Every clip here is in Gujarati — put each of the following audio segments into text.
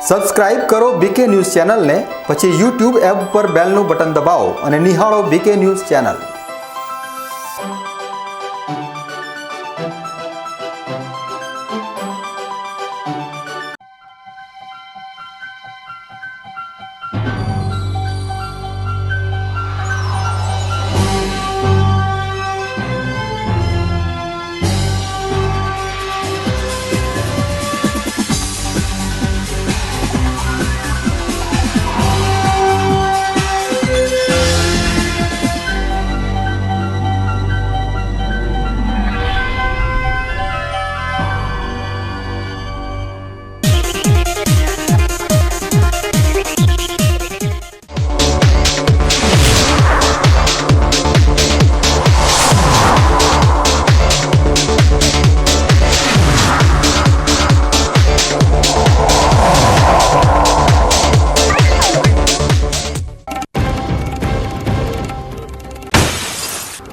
સબસ્ક્રાઇબ કરો બીકે ન્યૂઝ ચેનલને, પછી YouTube એપ પર બેલનું બટન દબાવો અને નિહાળો બીકે ન્યૂઝ ચેનલ।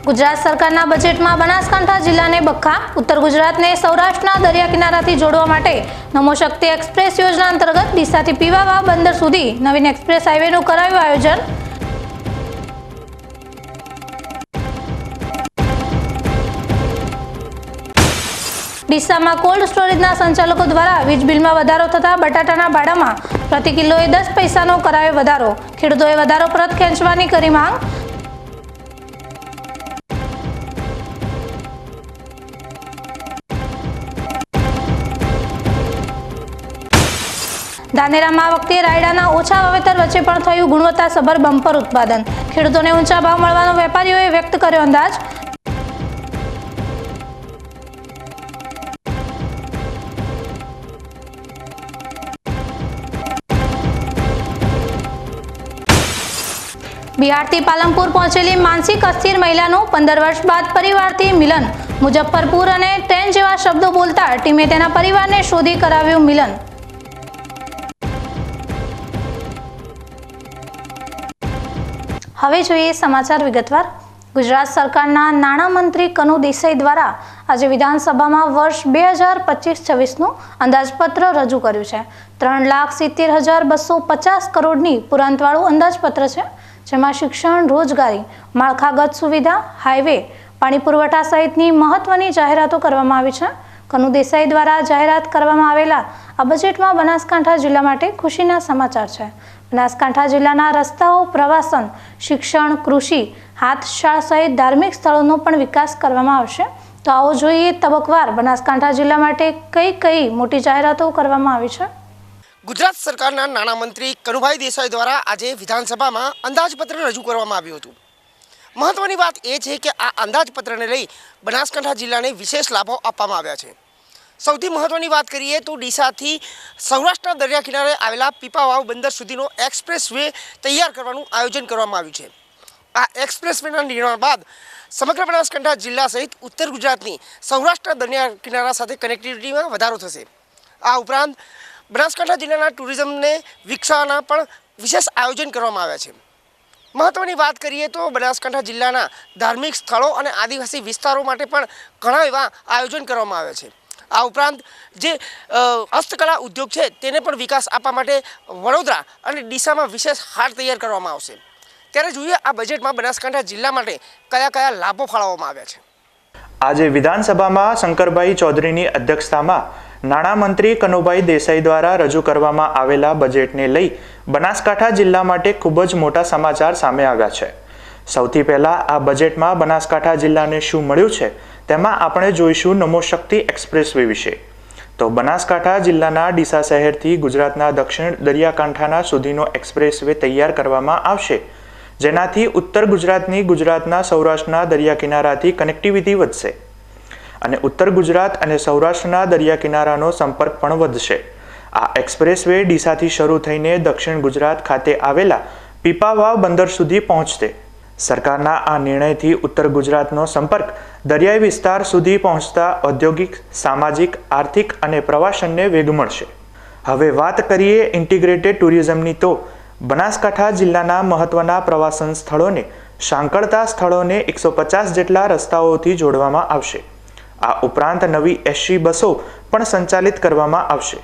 ગુજરાત સરકારના બજેટમાં બનાસકાંઠા જિલ્લાને બખ્ખા, ઉત્તર ગુજરાતને સૌરાષ્ટ્રના દરિયા કિનારાથી જોડવા માટે નમો શક્તિ એક્સપ્રેસ યોજના અંતર્ગત ડીસાથી પીવાવા બંદર સુધી નવીન એક્સપ્રેસ હાઈવેનું કરાયું આયોજન। ડીસામાં કોલ્ડ સ્ટોરેજના સંચાલકો દ્વારા વીજ બિલમાં વધારો થતા બટાટાના ભાડામાં પ્રતિ કિલોએ 10 પૈસાનો કરાયો વધારો, ખેડૂતોએ વધારો પરત ખેંચવાની કરી માંગ। ધાનેરામાં આ વખતે રાયડાના ઓછા વાવેતર વચ્ચે પણ થયું ગુણવત્તાસભર બમ્પર ઉત્પાદન, ખેડૂતોને ઊંચા ભાવ મળવાનો વેપારીઓએ વ્યક્ત કર્યો અંદાજ। બિહારથી પાલનપુર પહોંચેલી માનસિક અસ્થિર મહિલાનું 15 વર્ષ બાદ પરિવારથી મિલન, મુઝફ્ફરપુર અને ટ્રેન જેવા શબ્દો બોલતા ટીમે તેના પરિવારને શોધી કરાવ્યું મિલન। હવે જોઈએ સમાચાર વિગતવાર। ગુજરાત સરકારના નાણામંત્રી કનુ દેસાઈ દ્વારા આજે વિધાનસભામાં વર્ષ 2025-26નું અંદાજપત્ર રજૂ કર્યું છે। 3,70,250 કરોડની પુરાંતવાળું અંદાજપત્ર છે, જેમાં શિક્ષણ, રોજગારી, માળખાગત સુવિધા, હાઈવે, પાણી પુરવઠા સહિતની મહત્વની જાહેરાતો કરવામાં આવી છે। કનુ દેસાઈ દ્વારા જાહેરાત કરવામાં આવેલા આ બજેટમાં બનાસકાંઠા જિલ્લા માટે ખુશીના સમાચાર છે। બનાસકાંઠા જિલ્લાના રસ્તાઓ, પ્રવાસન, શિક્ષણ, કૃષિ, હાથશાળ સહિત ધાર્મિક સ્થળોનો પણ વિકાસ કરવામાં આવશે। તો આવો જોઈએ તબક્કાવાર બનાસકાંઠા જિલ્લા માટે કઈ મોટી જાહેરાતો કરવામાં આવી છે। ગુજરાત સરકારના નાણામંત્રી કનુભાઈ દેસાઈ દ્વારા આજે વિધાનસભામાં અંદાજપત્ર રજૂ કરવામાં આવ્યું હતું। મહત્વની વાત એ છે કે આ અંદાજપત્રને લઈ બનાસકાંઠા જિલ્લાને વિશેષ લાભો આપવામાં આવ્યા છે। સૌથી મહત્વની વાત કરીએ તો ડીસાથી સૌરાષ્ટ્રના દરિયા કિનારે આવેલા પીપાવાવ બંદર સુધીનો એક્સપ્રેસ વે તૈયાર કરવાનું આયોજન કરવામાં આવ્યું છે। આ એક્સપ્રેસ વેના નિર્માણ બાદ સમગ્ર બનાસકાંઠા જિલ્લા સહિત ઉત્તર ગુજરાતની સૌરાષ્ટ્રના દરિયા કિનારા સાથે કનેક્ટિવિટીમાં વધારો થશે। આ ઉપરાંત બનાસકાંઠા જિલ્લાના ટુરિઝમને વિકસાવવાના પણ વિશેષ આયોજન કરવામાં આવ્યા છે। મહત્વની વાત કરીએ તો બનાસકાંઠા જિલ્લાના ધાર્મિક સ્થળો અને આદિવાસી વિસ્તારો માટે પણ ઘણા એવા આયોજન કરવામાં આવ્યા છે। આ ઉપરાંત જે હસ્તકલા ઉદ્યોગ છે તેને પણ વિકાસ આપવા માટે વડોદરા અને ડીસામાં વિશેષ હાટ તૈયાર કરવામાં આવશે। ત્યારે જોઈએ આ બજેટમાં બનાસકાંઠા જિલ્લા માટે કયા લાભો ફાળવવામાં આવ્યા છે। આજે વિધાનસભામાં શંકરભાઈ ચૌધરીની અધ્યક્ષતામાં નાણામંત્રી કનુભાઈ દેસાઈ દ્વારા રજૂ કરવામાં આવેલા બજેટને લઈ બનાસકાંઠા જિલ્લા માટે ખૂબ જ મોટા સમાચાર સામે આવ્યા છે। સૌથી પહેલા આ બજેટમાં બનાસકાંઠા જિલ્લાને શું મળ્યું છે તેમાં આપણે જોઈશું નમો શક્તિ એક્સપ્રેસ વે વિશે। તો બનાસકાંઠા જિલ્લાના ડીસા શહેરથી ગુજરાતના દક્ષિણ દરિયાકાંઠાના સુધીનો એક્સપ્રેસ વે તૈયાર કરવામાં આવશે, જેનાથી ઉત્તર ગુજરાતના સૌરાષ્ટ્રના દરિયા કિનારાથી કનેક્ટિવિટી વધશે અને ઉત્તર ગુજરાત અને સૌરાષ્ટ્રના દરિયા કિનારાનો સંપર્ક પણ વધશે। આ એક્સપ્રેસ વે ડીસાથી શરૂ થઈને દક્ષિણ ગુજરાત ખાતે આવેલા પીપાવાવ બંદર સુધી પહોંચશે। સરકારના આ નિર્ણયથી ઉત્તર ગુજરાતનો સંપર્ક દરિયાઈ વિસ્તાર સુધી પહોંચતા ઔદ્યોગિક, સામાજિક, આર્થિક અને પ્રવાસનને વેગ મળશે। હવે વાત કરીએ ઇન્ટિગ્રેટેડ ટુરિઝમની, તો બનાસકાંઠા જિલ્લાના મહત્વના પ્રવાસન સ્થળોને સાંકળતા સ્થળોને 150 જેટલા રસ્તાઓથી જોડવામાં આવશે। આ ઉપરાંત નવી SC બસો પણ સંચાલિત કરવામાં આવશે।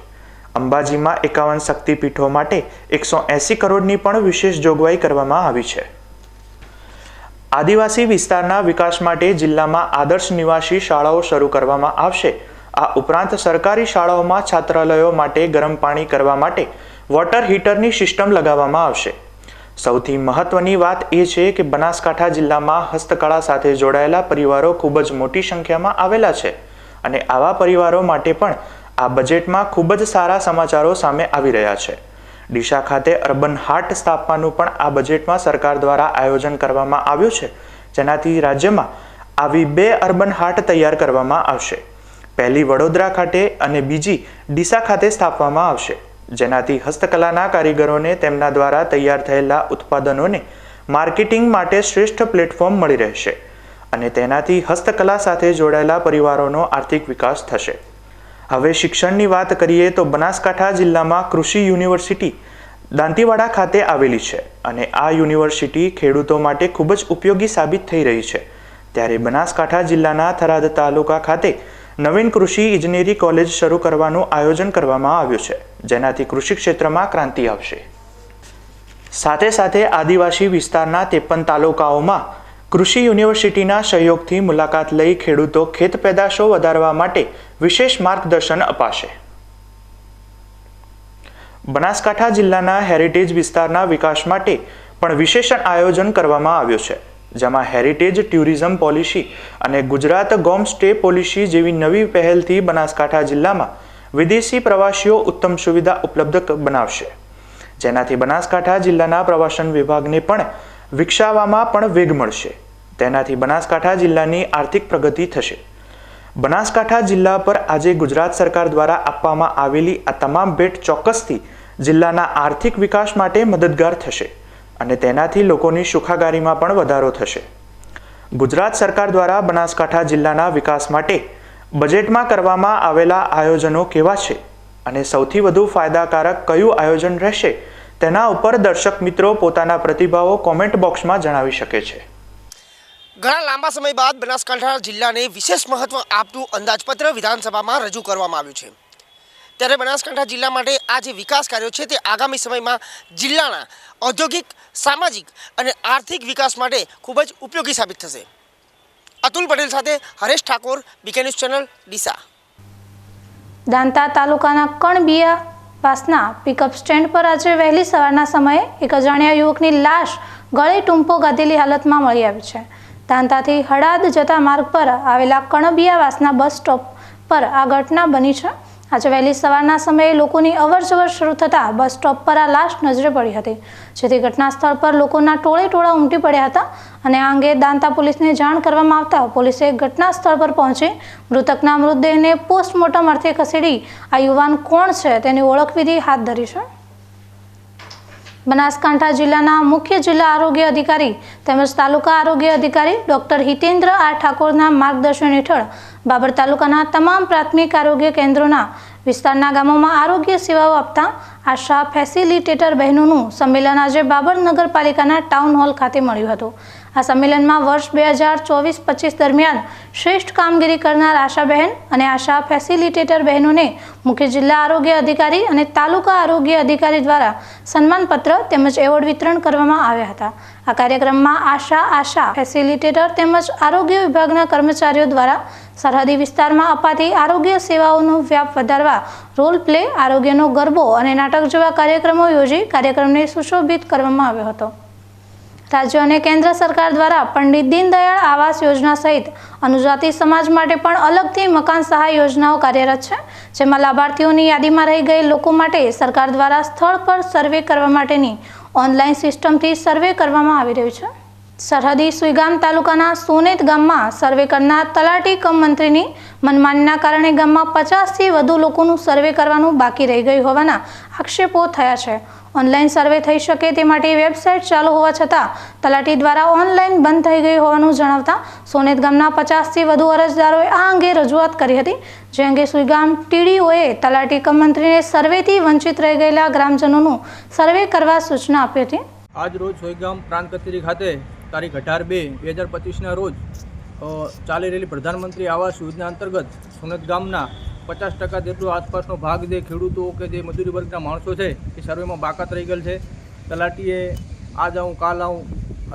અંબાજીમાં 51 શક્તિપીઠો માટે 180 કરોડની પણ વિશેષ જોગવાઈ કરવામાં આવી છે. આદિવાસી વિસ્તારના વિકાસ માટે જિલ્લામાં આદર્શ નિવાસી શાળાઓ શરૂ કરવામાં આવશે. આ ઉપરાંત સરકારી શાળાઓમાં છાત્રાલયો માટે ગરમ પાણી કરવા માટે વોટર હીટરની સિસ્ટમ લગાવવામાં આવશે. સૌથી મહત્વની વાત એ છે કે બનાસકાંઠા જિલ્લામાં હસ્તકળા સાથે જોડાયેલા પરિવારો ખૂબ જ મોટી સંખ્યામાં આવેલા છે અને આવા પરિવારો માટે પણ આ બજેટમાં ખૂબ જ સારા સમાચારો સામે આવી રહ્યા છે. ડીસા ખાતે અર્બન હાટ સ્થાપવાનું પણ આ બજેટમાં સરકાર દ્વારા આયોજન કરવામાં આવ્યું છે, જેનાથી રાજ્યમાં આવી 2 અર્બન હાટ તૈયાર કરવામાં આવશે. પહેલી વડોદરા ખાતે અને બીજી ડીસા ખાતે સ્થાપવામાં આવશે, જેનાથી હસ્તકલાના કારીગરોને તેમના દ્વારા તૈયાર થયેલા ઉત્પાદનોને માર્કેટિંગ માટે શ્રેષ્ઠ પ્લેટફોર્મ મળી રહેશે અને તેનાથી હસ્તકલા સાથે જોડાયેલા પરિવારોનો આર્થિક વિકાસ થશે. હવે શિક્ષણની વાત કરીએ તો બનાસકાંઠા જિલ્લામાં કૃષિ યુનિવર્સિટી દાંતીવાડા ખાતે આવેલી છે અને આ યુનિવર્સિટી ખેડૂતો માટે ખૂબ જ ઉપયોગી સાબિત થઈ રહી છે. ત્યારે બનાસકાંઠા જિલ્લાના થરાદ તાલુકા ખાતે નવીન કૃષિ ઇજનેરી કોલેજ શરૂ કરવાનું આયોજન કરવામાં આવ્યું છે, જેનાથી કૃષિ ક્ષેત્રમાં ક્રાંતિ આવશે. સાથે સાથે આદિવાસી વિસ્તારના 53 તાલુકાઓમાં કૃષિ યુનિવર્સિટીના સહયોગથી મુલાકાત લઈ ખેડૂતો ખેત પેદાશો વધારવા માટે વિશેષ માર્ગદર્શન અપાશે. બનાસકાંઠા જિલ્લાના હેરિટેજ વિસ્તારના વિકાસ માટે પણ વિશેષ આયોજન કરવામાં આવ્યું છે, જેમાં હેરિટેજ ટુરિઝમ પોલિસી અને ગુજરાત ગોમ સ્ટે પોલિસી જેવી નવી પહેલથી બનાસકાંઠા જિલ્લામાં વિદેશી પ્રવાસીઓ ઉત્તમ સુવિધા ઉપલબ્ધ બનાવશે, જેનાથી બનાસકાંઠા જિલ્લાના પ્રવાસન વિભાગને પણ વિકસાવવામાં પણ વેગ મળશે. તેનાથી બનાસકાંઠા જિલ્લાની આર્થિક પ્રગતિ થશે. બનાસકાંઠા જિલ્લા પર આજે ગુજરાત સરકાર દ્વારા આપવામાં આવેલી આ તમામ ભેટ ચોક્કસથી જિલ્લાના આર્થિક વિકાસ માટે મદદગાર થશે અને તેનાથી લોકોની સુખાકારીમાં પણ વધારો થશે. ગુજરાત સરકાર દ્વારા બનાસકાંઠા જિલ્લાના વિકાસ માટે બજેટમાં કરવામાં આવેલા આયોજનો કેવા છે અને સૌથી વધુ ફાયદાકારક કયું આયોજન રહેશે, તેના ઉપર દર્શક મિત્રો પોતાના પ્રતિભાવો કોમેન્ટ બોક્સમાં જણાવી શકે છે. ઘણા લાંબા સમય બાદ બનાસકાંઠા જિલ્લાને વિશેષ મહત્વ આપતું અંદાજપત્ર વિધાનસભામાં રજૂ કરવામાં આવ્યું છે. ત્યારે બનાસકાંઠા જિલ્લા માટે આ જે વિકાસ કાર્યો છે તે આગામી સમયમાં જિલ્લાના ઔદ્યોગિક, સામાજિક અને આર્થિક વિકાસ માટે ખૂબ જ ઉપયોગી સાબિત થશે. અતુલ પટેલ સાથે Haresh Thakor, BK news channel, Deesa. Danta તાલુકાના કણબિયા પાસના પિકઅપ સ્ટેન્ડ પર આજે વહેલી સવારના સમયે એક અજાણ્યા યુવકની લાશ ગળે ટૂંપો ગાધેલી હાલતમાં મળી આવી છે. દાંતાથી હડાદ જતા માર્ગ પર આવેલા કણબિયાવાસના બસ સ્ટોપ પર આ ઘટના બની છે. આજે વહેલી સવારના સમયે લોકોની અવરજવર શરૂ થતાં બસ સ્ટોપ પર આ લાશ નજરે પડી હતી, જેથી ઘટના સ્થળ પર લોકોના ટોળે ઉમટી પડ્યા હતા અને આ અંગે દાંતા પોલીસને જાણ કરવામાં આવતા પોલીસે ઘટના સ્થળ પર પહોંચી મૃતકના મૃતદેહને પોસ્ટમોર્ટમ અર્થે ખસેડી આ યુવાન કોણ છે તેની ઓળખવિધિ હાથ ધરી છે. બનાસકાંઠા જિલ્લાના મુખ્ય જિલ્લા આરોગ્ય અધિકારી તેમજ તાલુકા આરોગ્ય અધિકારી ડોક્ટર હિતેન્દ્ર આર ઠાકોરના માર્ગદર્શન હેઠળ બાબર તાલુકાના તમામ પ્રાથમિક આરોગ્ય કેન્દ્રોના વિસ્તારના ગામોમાં આરોગ્ય સેવાઓ આપતા આશા ફેસિલિટેટર બહેનોનું સંમેલન આજે બાબર નગરપાલિકાના ટાઉન હોલ ખાતે મળ્યું હતું. આ સંમેલનમાં વર્ષ 2024-25 દરમિયાન શ્રેષ્ઠ કામગીરી કરનાર આશા બહેન અને આશા ફેસિલિટેટર બહેનોને મુખ્ય જિલ્લા આરોગ્ય અધિકારી અને તાલુકા આરોગ્ય અધિકારી દ્વારા સન્માનપત્ર તેમજ એવોર્ડ વિતરણ કરવામાં આવ્યા હતા. આ કાર્યક્રમમાં આશા ફેસિલિટેટર તેમજ આરોગ્ય વિભાગના કર્મચારીઓ દ્વારા સરહદી વિસ્તારમાં અપાતી આરોગ્ય સેવાઓનો વ્યાપ વધારવા રોલ પ્લે, આરોગ્યનો ગરબો અને નાટક જેવા કાર્યક્રમો યોજી કાર્યક્રમને સુશોભિત કરવામાં આવ્યો હતો. રાજ્ય અને કેન્દ્ર સરકાર દ્વારા પંડિત દીનદયાળ આવાસ યોજના સહિત અનુજાતિ સમાજ માટે પણ અલગથી મકાન સહાય યોજનાઓ કાર્યરત છે, જેમાં લાભાર્થીઓની યાદીમાં રહી ગયેલ લોકો માટે સરકાર દ્વારા સ્થળ પર સર્વે કરવા માટેની ઓનલાઈન સિસ્ટમથી સર્વે કરવામાં આવી રહ્યું છે. સરહદી સુઈગામ તાલુકાના સોનેત ગામમાં સર્વે કરનાર તલાટી કમ મંત્રીની મનમાનીના કારણે ગામમાં 50થી વધુ લોકોનું સર્વે કરવાનું બાકી રહી ગયું હોવાના આક્ષેપો થયા છે. ઓનલાઈન સર્વે થઈ શકે તે માટે વેબસાઇટ ચાલુ હોવા છતાં તલાટી દ્વારા ઓનલાઈન બંધ થઈ ગઈ હોવાનું જણાવતા સોનેત ગામના 50થી વધુ અરજદારોએ આ અંગે રજૂઆત કરી હતી, જે અંગે સુઈગામ ટીડીઓએ તલાટી કમ મંત્રીને સર્વેથી વંચિત રહી ગયેલા ગ્રામજનોનું સર્વે કરવા સૂચના આપી હતી. આજ રોજ સોઈગામ પ્રાંત કચેરી ખાતે તારીખ 18/2/2025ના રોજ ચાલી રહેલી પ્રધાનમંત્રી આવાસ યોજના અંતર્ગત સોનેત ગામના 50% જેટલો આસપાસનો ભાગ જે ખેડૂતો કે જે મજૂરી વર્ગના માણસો છે એ સર્વેમાં બાકાત રહી ગયેલ છે. તલાટીએ આજ આવું કાલ આવું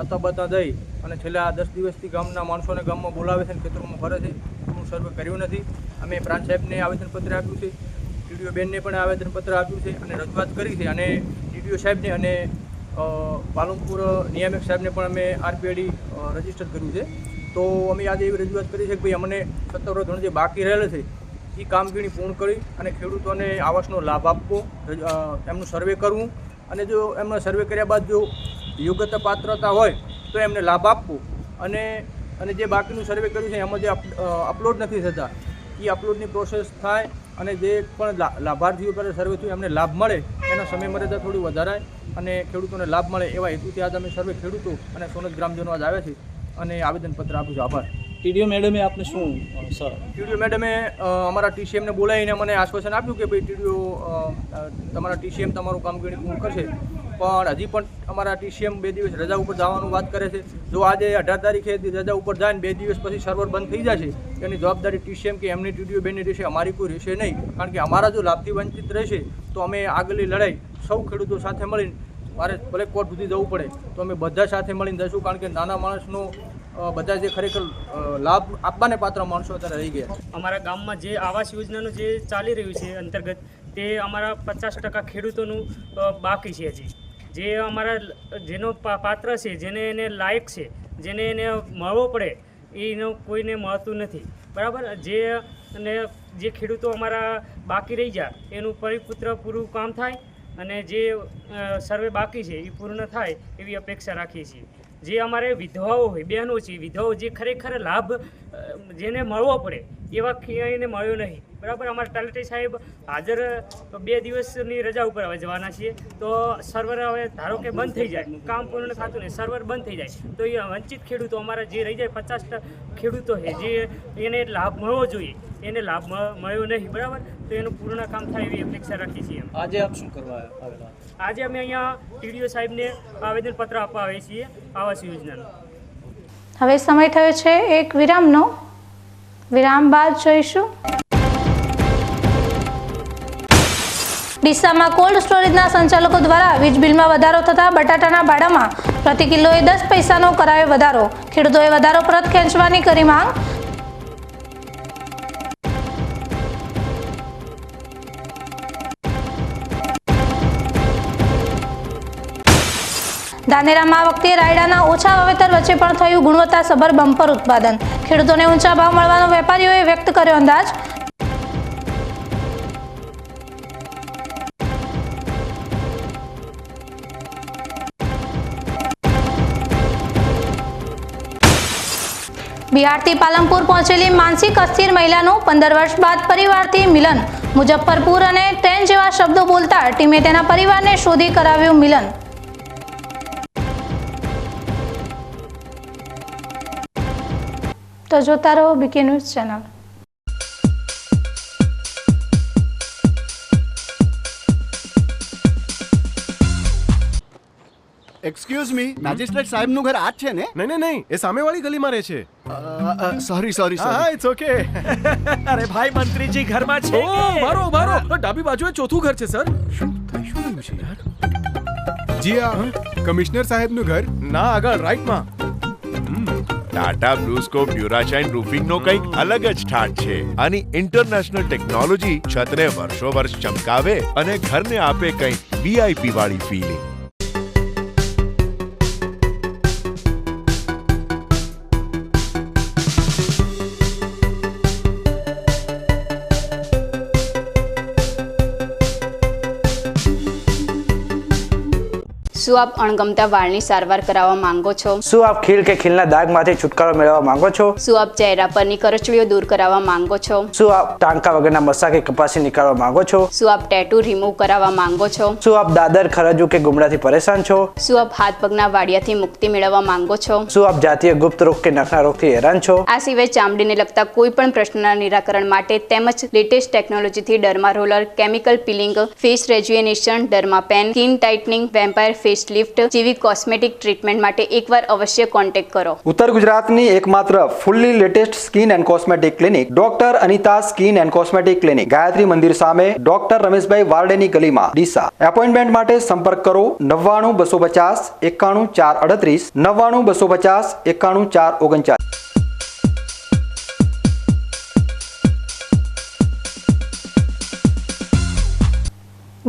અતાબતા દઈ અને છેલ્લા 10 દિવસથી ગામના માણસોને ગામમાં બોલાવે છે અને ખેતરોમાં ફરે છે. એનું સર્વે કર્યું નથી. અમે પ્રાંત સાહેબને આવેદનપત્ર આપ્યું છે, ટીડીઓ બેનને પણ આવેદનપત્ર આપ્યું છે અને રજૂઆત કરી છે. અને ટીડીઓ સાહેબને અને પાલનપુર નિયામક સાહેબને પણ અમે આરપીઆઈડી રજીસ્ટર કર્યું છે. તો અમે આજે એવી રજૂઆત કરી છે કે ભાઈ અમને 17 ધોરણ જે બાકી રહેલા છે એ કામગીરી પૂર્ણ કરી અને ખેડૂતોને આવાસનો લાભ આપવો, એમનું સર્વે કરવું અને જો એમને સર્વે કર્યા બાદ જો યોગ્યતા પાત્રતા હોય તો એમને લાભ આપવો અને જે બાકીનું સર્વે કર્યું છે એમાં જે અપલોડ નથી થતા એ અપલોડની પ્રોસેસ થાય અને જે પણ લાભાર્થીઓ પર સર્વે થયું એમને લાભ મળે, એના સમય મર્યાદા થોડી વધારાય અને ખેડૂતોને લાભ મળે એવા હેતુથી આજ અમે સર્વે ખેડૂતો અને સોનત ગ્રામજનો આજ આવ્યા છે અને આવેદનપત્ર આપ્યું છે. આભાર. ટીડીઓ મેડમે આપને શું સર? ટીડીઓ મેડમે અમારા ટીસીએમને બોલાવીને મને આશ્વાસન આપ્યું કે ભાઈ ટીડીઓ તમારા ટીસીએમ તમારું કામગીરી પૂર્ણ કરશે, પણ હજી પણ અમારા ટીસીએમ 2 દિવસ રજા ઉપર જવાનું વાત કરે છે. જો આજે 18 તારીખે રજા ઉપર જાય ને 2 દિવસ પછી સર્વર બંધ થઈ જશે એની જવાબદારી ટીસીએમ કે એમની ટીડીઓ બેનની રહેશે, અમારી કોઈ રહેશે નહીં. કારણ કે અમારા જો લાભથી વંચિત રહેશે તો અમે આગળની લડાઈ સૌ ખેડૂતો સાથે મળીને, મારે ભલે કોર્ટ સુધી જવું પડે તો અમે બધા સાથે મળીને જઈશું. કારણ કે નાના માણસનો બધા જે ખરેખર લાભ આપવાને પાત્ર માણસો અત્યારે રહી ગયા. અમારા ગામમાં જે આવાસ યોજનાનું જે ચાલી રહ્યું છે અંતર્ગત તે અમારા 50% ખેડૂતોનું બાકી છે. હજી જે અમારા જેનો પાત્ર છે, જેને એને લાયક છે, જેને એને મળવો પડે એનો કોઈને મળતું નથી. બરાબર. જે ખેડૂતો અમારા બાકી રહી જાય એનું પરિપુત્ર પૂરું કામ થાય અને જે સર્વે બાકી છે એ પૂર્ણ થાય એવી અપેક્ષા રાખીએ છીએ. જે અમારે વિધવાઓ હોય, બહેનો છે, વિધવાઓ જે ખરેખર લાભ જેને મળવો પડે એવા એને મળ્યો નહીં. બરાબર. અમારા તલાટી સાહેબ હાજર 2 દિવસની રજા ઉપર હવે જવાના છીએ. તો સર્વર હવે ધારો કે બંધ થઈ જાય, કામ પૂર્ણ થતું નહીં, સર્વર બંધ થઈ જાય તો એ વંચિત ખેડૂતો અમારા જે રહી જાય 50% ખેડૂતો છે જે એને લાભ મળવો જોઈએ એને લાભ મળ્યો નહીં. બરાબર. તો એનું પૂર્ણ કામ થાય એવી અપેક્ષા રાખીએ છીએ. આજે આપ શું કરવા આવેલા? આજે અમે અહીંયા ટીડીઓ સાહેબને આવેદનપત્ર આપવા આવીએ છીએ આવાસ યોજનાનું. હવે સમય થયો છે એક વિરામનો. વિરામ બાદ જોઈશું. ડીસામાં કોલ્ડ સ્ટોરેજના સંચાલકો દ્વારા વીજ બિલમાં વધારો થતાં બટાટાના ભાડામાં પ્રતિ કિલોએ 10 પૈસાનો કરાયો વધારો. ખેડૂતોએ વધારો પરત ખેંચવાની કરી માંગ. ધાનેરામાં આ વખતે રાયડાના ઓછા વાવેતર વચ્ચે પણ થયું ગુણવત્તાસભર બમ્પર ઉત્પાદન. ખેડૂતોને ઊંચા ભાવ મળવાનો વેપારીઓએ વ્યક્ત કર્યો અંદાજ. બિહારથી પાલનપુર પહોંચેલી માનસિક અસ્થિર મહિલાનું 15 વર્ષ બાદ પરિવારથી મિલન. મુઝફ્ફરપુર અને ટ્રેન જેવા શબ્દો બોલતા ટીમે તેના પરિવારને શોધી કરાવ્યું મિલન. તો જોતા રહો BK news channel. Excuse me, magistrate સાહેબનું ઘર આ જ છે ને? નહીં, એ સામેવાળી ગલીમાં રહે છે. સોરી હા, ઇટ્સ ઓકે. અરે ભાઈ, મંત્રીજી ઘરમાં છે. ઓ મારો ડાબી બાજુએ ચોથું ઘર છે સર. શું થયું છે યાર? જી આ કમિશનર સાહેબનું ઘર ના આગળ રાઈટમાં. ટાટા બ્લુસ્કોપ ડ્યુરાશાઇન રૂફિંગનો કંઈક અલગ જ ઠાઠ છે. આની ઇન્ટરનેશનલ ટેકનોલોજી છતને વર્ષો વર્ષ ચમકાવે અને ઘરને આપે કંઈક વીઆઈપી વાળી ફીલિંગ. શું આપ અણગમતા વાળની સારવાર કરાવવા માંગો છો? શું આપ ખીલ કે ખીલના દાગમાંથી છુટકારો મેળવવા માંગો છો? શું આપ ચહેરા પરની કરચલીઓ દૂર કરાવવા માંગો છો? શું આપ ટાંકા વગરના મસા કે કપાસી નીકાળવા માંગો છો? શું આપ ટેટુ રિમૂવ કરાવવા માંગો છો? શું આપ દાદર ખરજુ કે ગુમડાથી પરેશાન છો? શું આપ હાથ પગના વાડિયાથી મુક્તિ મેળવવા માંગો છો? શું આપ જાતીય ગુપ્ત રોગ કે નખના રોગથી હેરાન છો? આ સિવાય ચામડીને લગતા કોઈ પણ પ્રશ્નના નિરાકરણ માટે તેમજ લેટેસ્ટ ટેકનોલોજીથી derma roller, chemical peeling, face rejuvenation, derma pen, skin tightening, vampire facelift જેવી કોસ્મેટિક ટ્રીટમેન્ટ માટે એકવાર અવશ્ય કોન્ટેક્ટ કરો. ઉત્તર ગુજરાતની એકમાત્ર fully latest skin and cosmetic clinic doctor Anita skin and cosmetic clinic, Gayatri Mandir સામે, ડોક્ટર રમેશભાઈ વારડેની ગલીમાં, ડીસા. એપોઇન્ટમેન્ટ માટે સંપર્ક કરો 99 250 91 438 99 250 91 439.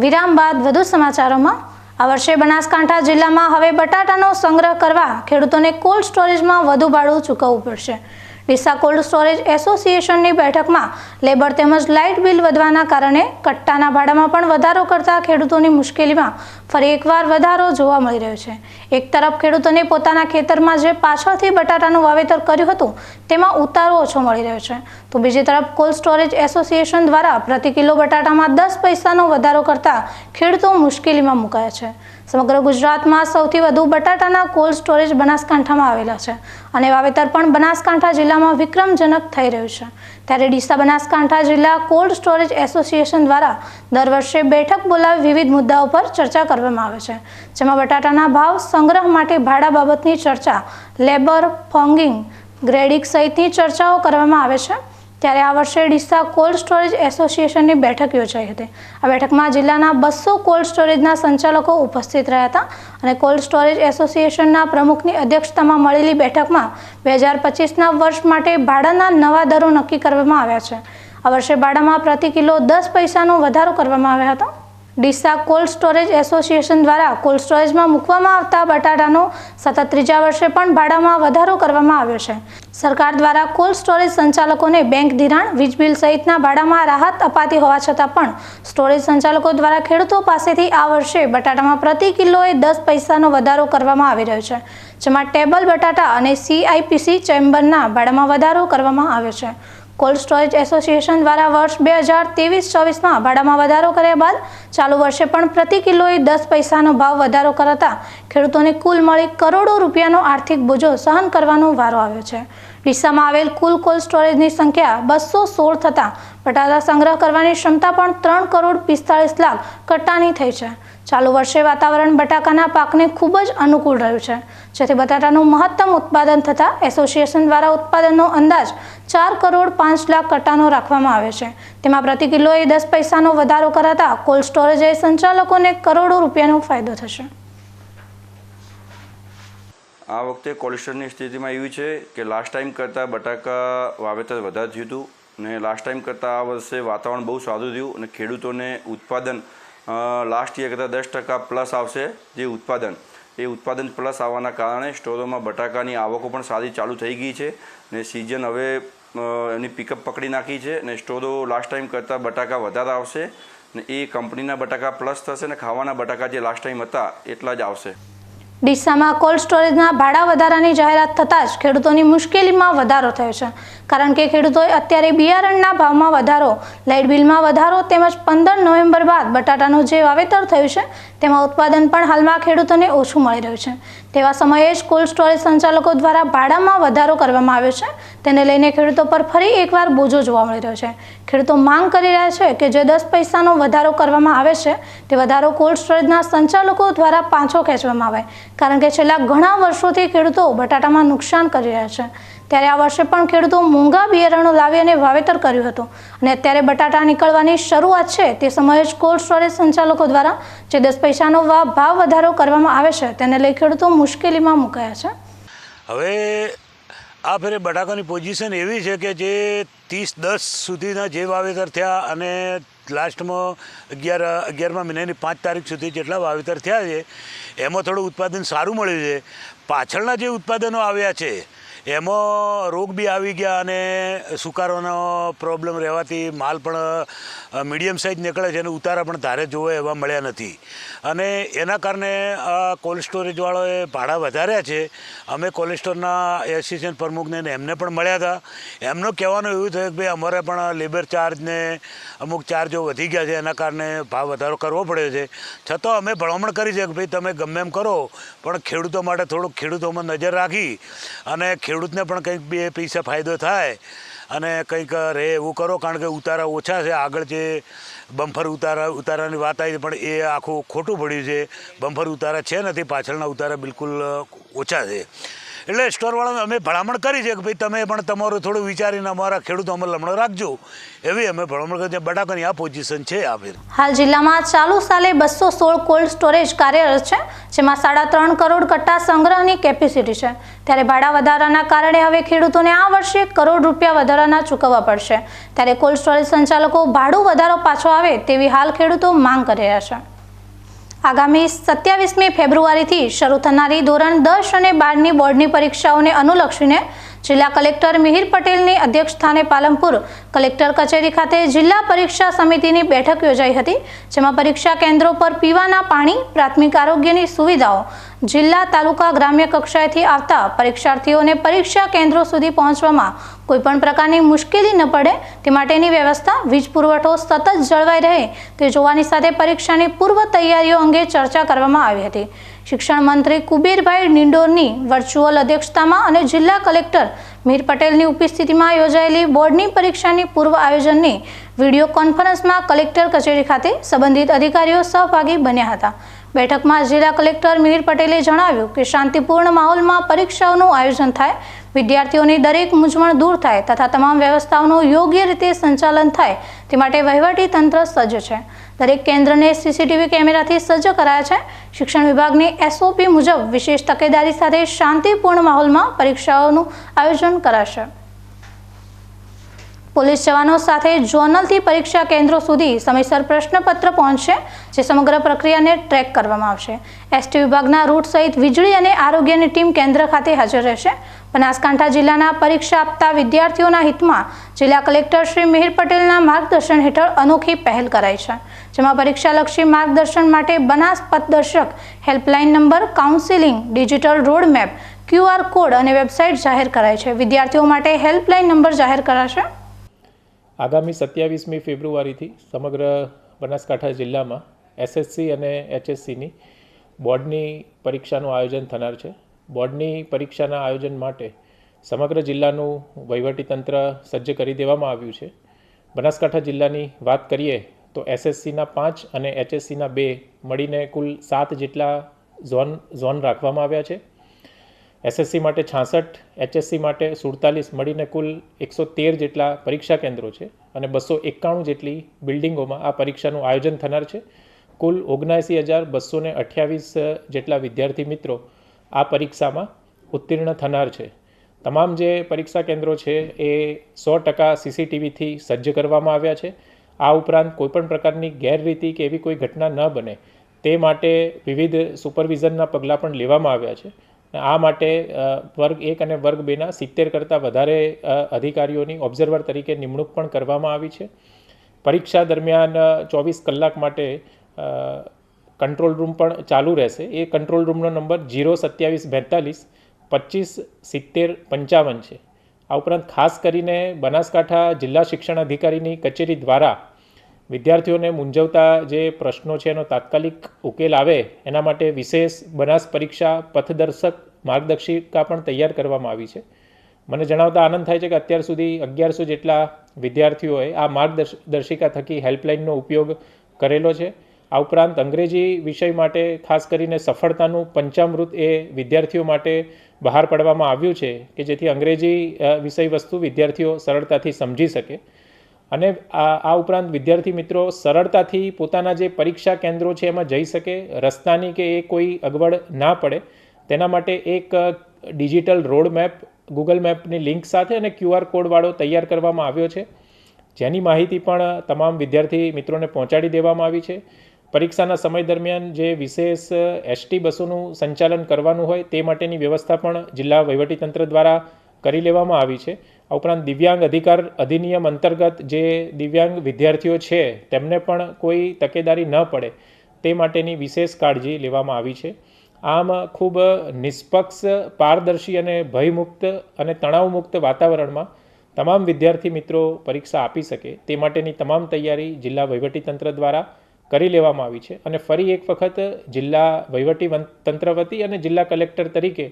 વિરામ બાદ વધુ સમાચારોમાં. આ વર્ષે બનાસકાંઠા જિલ્લામાં હવે બટાટાનો સંગ્રહ કરવા ખેડૂતોને કોલ્ડ સ્ટોરેજમાં વધુ ભાડું ચૂકવવું પડશે. ડીસા કોલ્ડ સ્ટોરેજ એસોસિએશનની બેઠકમાં લેબર તેમજ લાઇટ બિલ વધવાના કારણે કટ્ટાના ભાડામાં પણ વધારો કરતા ખેડૂતોની મુશ્કેલીમાં ફરી એકવાર વધારો જોવા મળી રહ્યો છે. એક તરફ ખેડૂતોને પોતાના ખેતરમાં જે પાછળથી બટાટાનું વાવેતર કર્યું હતું તેમાં ઉતારો ઓછો મળી રહ્યો છે, તો બીજી તરફ કોલ્ડ સ્ટોરેજ એસોસિએશન દ્વારા પ્રતિ કિલો બટાટામાં 10 પૈસાનો વધારો કરતા ખેડૂતો મુશ્કેલીમાં મુકાયા છે. સમગ્ર ગુજરાતમાં સૌથી વધુ બટાટાના કોલ્ડ સ્ટોરેજ બનાસકાંઠામાં આવેલા છે અને વાવેતર પણ બનાસકાંઠા જિલ્લામાં વિક્રમજનક થઈ રહ્યું છે. ત્યારે ડીસા બનાસકાંઠા જિલ્લા કોલ્ડ સ્ટોરેજ એસોસિએશન દ્વારા દર વર્ષે બેઠક બોલાવી વિવિધ મુદ્દાઓ પર ચર્ચા કરવામાં આવે છે, જેમાં બટાટાના ભાવ, સંગ્રહ માટે ભાડા બાબતની ચર્ચા, લેબર, ફોંગિંગ, ગ્રેડિંગ સહિતની ચર્ચાઓ કરવામાં આવે છે. ત્યારે આ વર્ષે ડીસા કોલ્ડ સ્ટોરેજ એસોસિએશનની બેઠક યોજાઈ હતી. આ બેઠકમાં જિલ્લાના 200 કોલ્ડ સ્ટોરેજના સંચાલકો ઉપસ્થિત રહ્યા હતા અને કોલ્ડ સ્ટોરેજ એસોસિએશનના પ્રમુખની અધ્યક્ષતામાં મળેલી બેઠકમાં 2025ના વર્ષ માટે ભાડાના નવા દરો નક્કી કરવામાં આવ્યા છે. આ વર્ષે ભાડામાં પ્રતિ કિલો 10 પૈસાનો વધારો કરવામાં આવ્યો હતો. ડીસા કોલ્ડ સ્ટોરેજ એસોસિએશન દ્વારા કોલ્ડ સ્ટોરેજમાં મૂકવામાં આવતા બટાટાનો સતત ત્રીજા વર્ષે પણ ભાડામાં વધારો કરવામાં આવ્યો છે. સરકાર દ્વારા કોલ્ડ સ્ટોરેજ સંચાલકોને બેંક ધિરાણ, વીજ બિલ સહિતના ભાડામાં રાહત અપાતી હોવા છતાં પણ સ્ટોરેજ સંચાલકો દ્વારા ખેડૂતો પાસેથી આ વર્ષે બટાટામાં પ્રતિ કિલોએ 10 પૈસાનો વધારો કરવામાં આવી રહ્યો છે, જેમાં ટેબલ બટાટા અને CIPC ચેમ્બરના ભાડામાં વધારો કરવામાં આવ્યો છે. કોલ્ડ સ્ટોરેજ એસોસિએશન દ્વારા વર્ષ 2023-24માં ભાડામાં વધારો કર્યા બાદ ચાલુ વર્ષે પણ પ્રતિ કિલોએ 10 પૈસાનો ભાવ વધારો કરાતા ખેડૂતોને કુલ મળી કરોડો રૂપિયાનો આર્થિક બોજો સહન કરવાનો વારો આવ્યો છે. ડીસામાં આવેલ કુલ કોલ્ડ સ્ટોરેજની સંખ્યા 216 થતાં બટાટા સંગ્રહ કરવાની ક્ષમતા પણ 3,45,00,000 કટ્ટાની થઈ છે. ચાલુ વર્ષે વાતાવરણ બટાકાના પાકને ખૂબ જ અનુકૂળ રહ્યું છે, જેથી બટાટાનું મહત્તમ ઉત્પાદન થતાં એસોસિએશન દ્વારા ઉત્પાદનનો અંદાજ 4,05,00,000 કટ્ટાનો રાખવામાં આવ્યો છે. તેમાં પ્રતિ કિલોએ 10 પૈસાનો વધારો કરાતા કોલ્ડ સ્ટોરેજ સંચાલકોને કરોડો રૂપિયાનો ફાયદો થશે. આ વખતે કોલ્ડ સ્ટોરેજની સ્થિતિમાં એવી છે કે લાસ્ટ ટાઈમ કરતાં બટાકા વાવેતર વધારે થયું હતું અને લાસ્ટ ટાઈમ કરતાં આ વર્ષે વાતાવરણ બહુ સારું થયું અને ખેડૂતોને ઉત્પાદન લાસ્ટ યર કરતાં 10% પ્લસ આવશે. જે ઉત્પાદન પ્લસ આવવાના કારણે સ્ટોરોમાં બટાકાની આવકો પણ સારી ચાલુ થઈ ગઈ છે અને સિઝન હવે એની પિકઅપ પકડી નાખી છે અને સ્ટોરો લાસ્ટ ટાઈમ કરતાં બટાકા વધારે આવશે અને એ કંપનીના બટાકા પ્લસ થશે અને ખાવાના બટાકા જે લાસ્ટ ટાઈમ હતા એટલા જ આવશે. ડીસામાં કોલ્ડ સ્ટોરેજના ભાડા વધારાની જાહેરાત થતાં જ ખેડૂતોની મુશ્કેલીમાં વધારો થયો છે, કારણ કે ખેડૂતોએ અત્યારે બિયારણના ભાવમાં વધારો, લાઇટ બિલમાં વધારો તેમજ 15 નવેમ્બર બાદ બટાટાનું જે વાવેતર થયું છે તેમાં ઉત્પાદન પણ હાલમાં ખેડૂતોને ઓછું મળી રહ્યું છે. તેવા સમયે જ કોલ્ડ સ્ટોરેજ સંચાલકો દ્વારા ભાડામાં વધારો કરવામાં આવ્યો છે. તેને લઈને ખેડૂતો પર ફરી એકવાર બોજો જોવા મળી રહ્યો છે. ખેડૂતો માંગ કરી રહ્યા છે કે જે 10 પૈસાનો વધારો કરવામાં આવે છે તે વધારો કોલ્ડ સ્ટોરેજના સંચાલકો દ્વારા પાછો ખેંચવામાં આવે, કારણ કે છેલ્લા ઘણા વર્ષોથી ખેડૂતો બટાટામાં નુકસાન કરી રહ્યા છે. ત્યારે આ વર્ષે પણ ખેડૂતો મોંઘા બિયારણો લાવી અને વાવેતર કર્યું હતું અને અત્યારે બટાટા નીકળવાની શરૂઆત છે તે સમયે જ કોલ્ડ સ્ટોરેજ સંચાલકો દ્વારા જે 10 પૈસાનો ભાવ વધારો કરવામાં આવે છે તેને લઈ ખેડૂતો મુશ્કેલીમાં મુકાયા છે. હવે આ ફેરે બટાકાની પોઝિશન એવી છે કે જે 30-10 સુધીના જે વાવેતર થયા અને લાસ્ટમાં 11મા મહિનાની 5 તારીખ સુધી જેટલા વાવેતર થયા છે એમાં થોડું ઉત્પાદન સારું મળ્યું છે. પાછળના જે ઉત્પાદનો આવ્યા છે એમાં રોગ બી આવી ગયા અને સુકારોનો પ્રોબ્લેમ રહેવાથી માલ પણ મીડિયમ સાઇઝ નીકળે છે અને ઉતારા પણ ધારે જોવે એવા મળ્યા નથી અને એના કારણે આ કોલ્ડ સ્ટોરેજવાળાએ ભાડા વધાર્યા છે. અમે કોલ્ડ સ્ટોરના એસોસિએશન પ્રમુખને એમને પણ મળ્યા હતા. એમનું કહેવાનું એવું થયું કે ભાઈ અમારે પણ લેબર ચાર્જને અમુક ચાર્જો વધી ગયા છે, એના કારણે ભાવ વધારો કરવો પડ્યો છે. છતાં અમે ભલામણ કરી છે કે ભાઈ તમે ગમે એમ કરો પણ ખેડૂતો માટે થોડુંક ખેડૂતોમાં નજર રાખી અને ખેડૂતને પણ કંઈક 2 પૈસા ફાયદો થાય અને કંઈક રહે એવું કરો, કારણ કે ઉતારા ઓછા છે. આગળ જે બમ્ફર ઉતારાની વાત આવી પણ એ આખું ખોટું પડ્યું છે. બમ્ફર ઉતારા છે નથી, પાછળના ઉતારા બિલકુલ ઓછા છે. એટલે સ્ટોરવાળાને અમે ભલામણ કરી છે કે ભાઈ તમે પણ તમારું થોડું વિચારીને અમારા ખેડૂતો અમલ લમણો રાખજો, એવી અમે ભલામણ કરી. બટાકાની આ પોઝિશન છે. આ ફેર હાલ જિલ્લામાં ચાલુ સાલે 216 કોલ્ડ સ્ટોરેજ કાર્યરત છે, જેમાં 3.5 કરોડ કટ્ટા સંગ્રહની કેપેસિટી છે. ત્યારે ભાડા વધારાના કારણે હવે ખેડૂતોને આ વર્ષે ₹1 કરોડ વધારાના ચૂકવવા પડશે. ત્યારે કોલ્ડ સ્ટોરેજ સંચાલકો ભાડું વધારો પાછો આવે તેવી હાલ ખેડૂતો માંગ કરી રહ્યા છે. આગામી 27મી ફેબ્રુઆરીથી શરૂ થનારી ધોરણ 10 અને 12ની બોર્ડની પરીક્ષાઓને અનુલક્ષીને જિલ્લા કલેક્ટર મિહિર પટેલની અધ્યક્ષસ્થાને પાલનપુર કલેક્ટર કચેરી ખાતે જિલ્લા પરીક્ષા સમિતિની બેઠક યોજાઈ હતી, જેમાં પરીક્ષા કેન્દ્રો પર પીવાના પાણી, પ્રાથમિક આરોગ્યની સુવિધાઓ, જિલ્લા તાલુકા ગ્રામ્ય કક્ષાએથી આવતા પરીક્ષાર્થીઓને પરીક્ષા કેન્દ્રો સુધી પહોંચવામાં કોઈપણ પ્રકારની મુશ્કેલી ન પડે તે માટેની વ્યવસ્થા, વીજ પુરવઠો સતત જળવાઈ રહે તે જોવાની સાથે પરીક્ષાની પૂર્વ તૈયારીઓ અંગે ચર્ચા કરવામાં આવી હતી. શિક્ષણ મંત્રી કુબેરભાઈ નિંડોરની વર્ચ્યુઅલ અધ્યક્ષતામાં અને જિલ્લા કલેક્ટર મિહિર પટેલની ઉપસ્થિતિમાં યોજાયેલી બોર્ડની પરીક્ષાની પૂર્વ આયોજનની વિડીયો કોન્ફરન્સમાં કલેક્ટર કચેરી ખાતે સંબંધિત અધિકારીઓ સહભાગી બન્યા હતા. બેઠકમાં જિલ્લા કલેક્ટર મિહિર પટેલે જણાવ્યું કે શાંતિપૂર્ણ માહોલમાં પરીક્ષાઓનું આયોજન થાય, વિદ્યાર્થીઓની દરેક મૂંઝવણ દૂર થાય તથા તમામ વ્યવસ્થાઓનું યોગ્ય રીતે સંચાલન થાય તે માટે વહીવટી તંત્ર સજ્જ છે. દરેક કેન્દ્રને CCTV કેમેરાથી સજ્જ કરાયા છે. શિક્ષણ વિભાગની SOP મુજબ વિશેષ તકેદારી સાથે શાંતિપૂર્ણ માહોલમાં પરીક્ષાઓનું આયોજન કરાશે. પોલીસ જવાનો સાથે ઝોનલથી પરીક્ષા કેન્દ્રો સુધી સમયસર પ્રશ્નપત્ર પહોંચશે, જે સમગ્ર પ્રક્રિયાને ટ્રેક કરવામાં આવશે. ST વિભાગના રૂટ સહિત વીજળી અને આરોગ્યની ટીમ કેન્દ્ર ખાતે હાજર રહેશે. બનાસકાંઠા જિલ્લાના પરીક્ષા આપતા વિદ્યાર્થીઓના હિતમાં જિલ્લા કલેક્ટર શ્રી મિહિર પટેલના માર્ગદર્શન હેઠળ અનોખી પહેલ કરાઈ છે, જેમાં પરીક્ષાલક્ષી માર્ગદર્શન માટે Banas Pathdarshak, helpline number, counselling, digital road map, QR code અને વેબસાઇટ જાહેર કરાઈ છે. વિદ્યાર્થીઓ માટે હેલ્પલાઇન નંબર જાહેર કરાશે. આગામી 27મી ફેબ્રુઆરીથી સમગ્ર બનાસકાંઠા જિલ્લામાં SSC અને HSCની બોર્ડની પરીક્ષાનું આયોજન થનાર છે. બોર્ડની પરીક્ષાના આયોજન માટે સમગ્ર જિલ્લાનું વહીવટીતંત્ર સજ્જ કરી દેવામાં આવ્યું છે. બનાસકાંઠા જિલ્લાની વાત કરીએ તો SSCના 5 અને HSCના 2 મળીને કુલ 7 જેટલા ઝોન રાખવામાં આવ્યા છે. SSC માટે 66, HSC માટે 47 મળીને કુલ 113 જેટલા પરીક્ષા કેન્દ્રો છે અને 291 જેટલી બિલ્ડિંગોમાં આ પરીક્ષાનું આયોજન થનાર છે. કુલ 79,228 જેટલા વિદ્યાર્થી મિત્રો આ પરીક્ષામાં ઉત્તીર્ણ થનાર છે. તમામ જે પરીક્ષા કેન્દ્રો છે એ 100% CCTVથી સજ્જ કરવામાં આવ્યા છે. આ ઉપરાંત કોઈપણ પ્રકારની ગેરરીતિ કે એવી કોઈ ઘટના ન બને તે માટે વિવિધ સુપરવિઝનના પગલાં પણ લેવામાં આવ્યા છે. આ માટે વર્ગ 1 અને વર્ગ 2ના 70 કરતાં વધારે અધિકારીઓની ઓબ્ઝર્વર તરીકે નિમણૂક પણ કરવામાં આવી છે. પરીક્ષા દરમિયાન 24 કલાક માટે કંટ્રોલ રૂમ પણ ચાલુ રહેશે. એ કંટ્રોલ રૂમનો નંબર 02742 25 70 55 છે. આ ઉપરાંત ખાસ કરીને બનાસકાંઠા જિલ્લા શિક્ષણ અધિકારીની કચેરી દ્વારા વિદ્યાર્થીઓને મૂંઝવતા જે પ્રશ્નો છે એનો તાત્કાલિક ઉકેલ આવે એના માટે વિશેષ બનાસ પરીક્ષા પથદર્શક માર્ગદર્શિકા પણ તૈયાર કરવામાં આવી છે. મને જણાવતા આનંદ થાય છે કે અત્યાર સુધી 1100 જેટલા વિદ્યાર્થીઓએ આ માર્ગદર્શિકા થકી હેલ્પલાઇનનો ઉપયોગ કરેલો છે. આ ઉપરાંત અંગ્રેજી વિષય માટે ખાસ કરીને સફળતાનું પંચામૃત એ વિદ્યાર્થીઓ માટે બહાર પાડવામાં આવ્યું છે કે જેથી અંગ્રેજી વિષય વસ્તુ વિદ્યાર્થીઓ સરળતાથી સમજી શકે અને આ ઉપરાંત વિદ્યાર્થી મિત્રો સરળતાથી પોતાના જે પરીક્ષા કેન્દ્રો છે એમાં જઈ શકે, રસ્તાની કે એ કોઈ અગવડ ના પડે તેના માટે એક ડિજિટલ રોડ મેપ ગૂગલ મેપની લિંક સાથે અને QR કોડવાળો તૈયાર કરવામાં આવ્યો છે, જેની માહિતી પણ તમામ વિદ્યાર્થી મિત્રોને પહોંચાડી દેવામાં આવી છે. પરીક્ષાના સમય દરમિયાન જે વિશેષ ST બસોનું સંચાલન કરવાનું હોય તે માટેની વ્યવસ્થા પણ જિલ્લા વહીવટીતંત્ર દ્વારા કરી લેવામાં આવી છે. આ ઉપરાંત દિવ્યાંગ અધિકાર અધિનિયમ અંતર્ગત જે દિવ્યાંગ વિદ્યાર્થીઓ છે તેમને પણ કોઈ તકેદારી ન પડે તે માટેની વિશેષ કાળજી લેવામાં આવી છે. આમ ખૂબ નિષ્પક્ષ, પારદર્શી અને ભયમુક્ત અને તણાવમુક્ત વાતાવરણમાં તમામ વિદ્યાર્થી મિત્રો પરીક્ષા આપી શકે તે માટેની તમામ તૈયારી જિલ્લા વહીવટીતંત્ર દ્વારા કરી લેવામાં આવી છે. અને ફરી એક વખત જિલ્લા વહીવટી તંત્ર વતી અને જિલ્લા કલેક્ટર તરીકે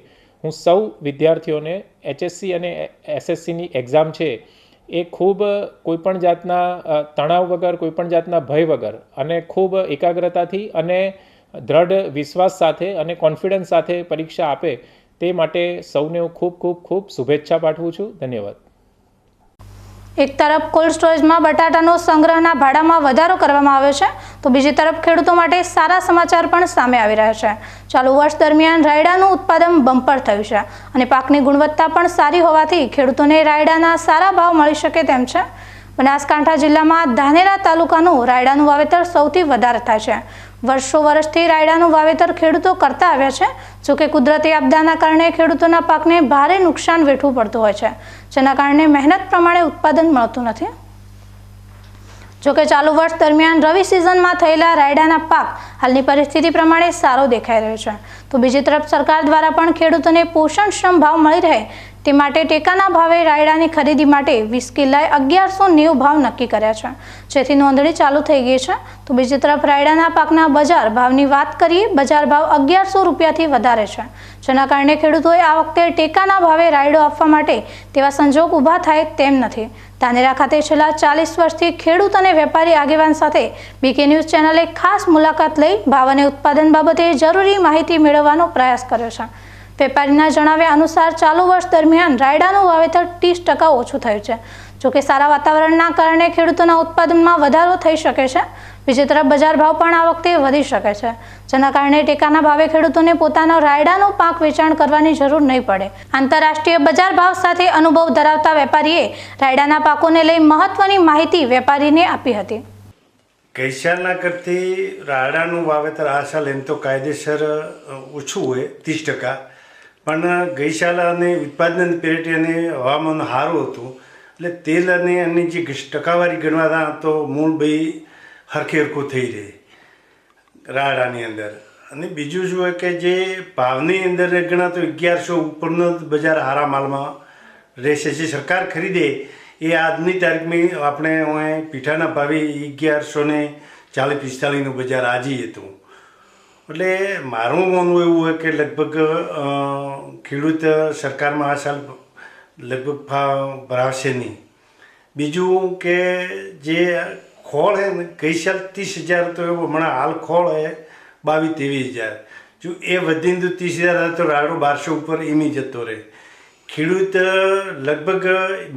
હું સૌ વિદ્યાર્થીઓને HSC અને SSCની એક્ઝામ છે એ ખૂબ કોઈપણ જાતના તણાવ વગર, કોઈપણ જાતના ભય વગર અને ખૂબ એકાગ્રતાથી અને દ્રઢ વિશ્વાસ સાથે અને કોન્ફિડન્સ સાથે પરીક્ષા આપે તે માટે સૌને હું ખૂબ ખૂબ ખૂબ શુભેચ્છા પાઠવું છું. ધન્યવાદ. એક તરફ કોલ્ડ સ્ટોરેજમાં બટાટાનો સંગ્રહના ભાડામાં વધારો કરવામાં આવ્યો છે, તો બીજી તરફ ખેડૂતો માટે સારા સમાચાર પણ સામે આવી રહ્યા છે. ચાલુ વર્ષ દરમિયાન રાયડાનું ઉત્પાદન બમ્પર થયું છે અને પાકની ગુણવત્તા પણ સારી હોવાથી ખેડૂતોને રાયડાના સારા ભાવ મળી શકે તેમ છે. બનાસકાંઠા જિલ્લામાં ધાનેરા તાલુકાનું રાયડાનું વાવેતર સૌથી વધારે થાય છે. વર્ષોથી રાયડાનું વાવેતર ખેડૂતો કરતા આવ્યા છે. જોકે કુદરતી આપદાના કારણે ખેડૂતોના પાકને ભારે નુકસાન વેઠવું પડતું હોય છે, જેના કારણે મહેનત પ્રમાણે ઉત્પાદન મળતું નથી. જોકે ચાલુ વર્ષ દરમિયાન રવિ સિઝનમાં થયેલા રાયડાના પાક હાલની પરિસ્થિતિ પ્રમાણે સારો દેખાઈ રહ્યો છે. તો બીજી તરફ સરકાર દ્વારા પણ ખેડૂતોને પોષણક્ષમ ભાવ મળી રહે તે માટે ટેકાના ભાવે રાયડાની ખરીદી માટે 20 કિલ્લાએ 1190 ભાવ નક્કી કર્યા છે, જેથી નોંધણી ચાલુ થઈ ગઈ છે. તો બીજી તરફ રાયડાના પાકના બજાર ભાવની વાત કરીએ, બજાર ભાવ 1100 રૂપિયાથી વધારે છે, જેના કારણે ખેડૂતોએ આ વખતે ટેકાના ભાવે રાયડો આપવા માટે તેવા સંજોગ ઊભા થાય તેમ નથી. ધાનેરા ખાતે છેલ્લા 40 વર્ષથી ખેડૂત અને વેપારી આગેવાન સાથે બીકે ન્યૂઝ ચેનલે ખાસ મુલાકાત લઈ ભાવ અને ઉત્પાદન બાબતે જરૂરી માહિતી મેળવવાનો પ્રયાસ કર્યો છે. વેપારીના જણાવ્યા અનુસાર ચાલુ વર્ષ દરમિયાન રાયડાનું વાવેતર 30% ઓછું થયું છે. જોકે સારા વાતાવરણના કારણે ખેડૂતોના ઉત્પાદનમાં વધારો થઈ શકે છે. બીજી તરફ બજાર ભાવ પણ આ વખતે વધી શકે છે, જેના કારણે ટેકાના ભાવે ખેડૂતોને પોતાનો રાયડાનો પાક વેચાણ કરવાની જરૂર નહીં પડે. આંતરરાષ્ટ્રીય બજાર ભાવ સાથે અનુભવ ધરાવતા વેપારીએ રાયડાના પાકોને લઈ મહત્વની માહિતી વેપારીને આપી હતી. ગઈ સાલના કરતી રાયડાનું વાવેતર આ સાલ એમ તો કાયદેસર ઓછું હોય 30%, પણ ગઈ સાલ અને ઉત્પાદન પેરેટી અને હવામાન સારું હતું એટલે તેલ અને એની જે ટકાવારી ગણવા તો મૂળ ભાઈ હરખું થઈ રહે રાયડાની અંદર. અને બીજું શું હોય કે જે ભાવની અંદર ગણા તો 1100 ઉપરનો બજાર હારા માલમાં રહેશે. જે સરકાર ખરીદે એ આજની તારીખમાં આપણે પીઠાના ભાવે 1140-45નું બજાર આજે હતું. એટલે મારું માનવું એવું હોય કે લગભગ ખેડૂત સરકારમાં આ સાલ લગભગ ભાવ ભરાવશે નહીં. બીજું કે જે ખોળ હે ને ગઈ સાલ 30,000 તો એવું હમણાં હાલ ખોળ હે 22-23,000. જો એ વધીને તો 30,000 તો રાયડો 1200 ઉપર એમી જતો રહે. ખેડૂત લગભગ